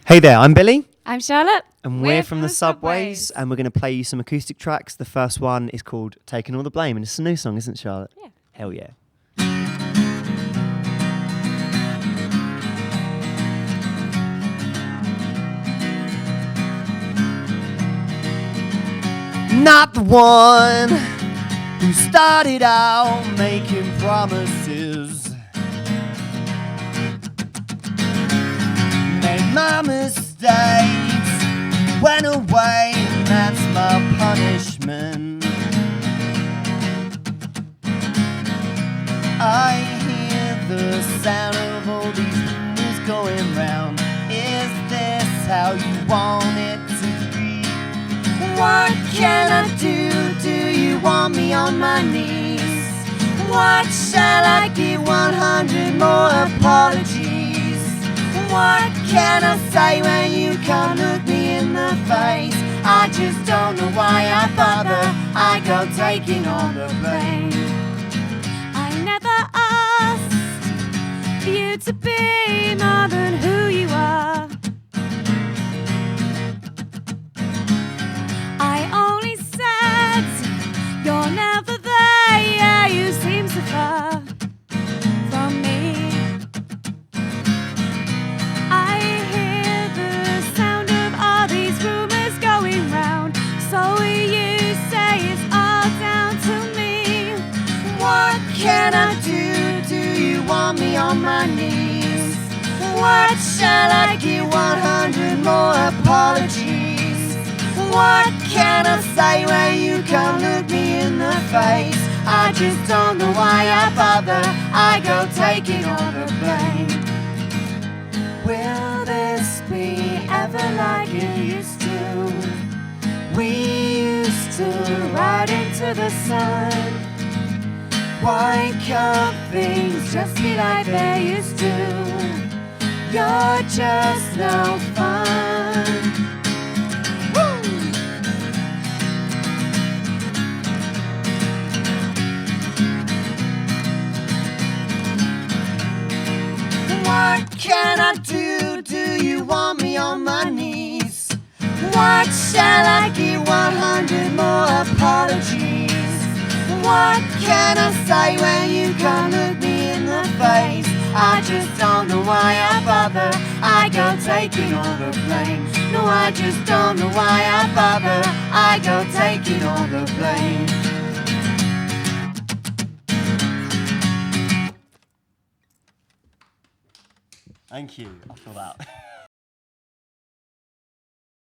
Hey there, I'm Billy. I'm Charlotte. And we're from the Subways, and we're going to play you some acoustic tracks. The first one is called Taking All the Blame, and it's a new song, isn't it, Charlotte? Yeah. Hell yeah. Not the one who started out making promises, made my mistakes, went away, and that's my punishment. I hear the sound of all these rumors going round. Is this how you want it to be? What can I do? Do you want me on my knees? What shall I give? 100 more apologies. What can I say when you can't look me in the face? I just don't know why I bother. I go taking all the blame. I never asked for you to be more than who you are. I only said you're never there. Yeah, you seem so far from me. I hear the sound of all these rumors going round. So you say it's all down to me. What can I do? Do you want me on my knees? What shall I give? 100 more apologies. What can I say when you can't look me in the face? I just don't know why I bother. I go taking all the blame. Will this be ever like it used to? We used to ride into the sun. Why can't things just be like they used to? You're just no fun. What can I do? Do you want me on my knees? What shall I give? 100 more apologies. What can I say when you can't look me in the face? I just don't know why I bother. I go taking all the blame. No, I just don't know why I bother. I go taking all the blame. Thank you. I feel that.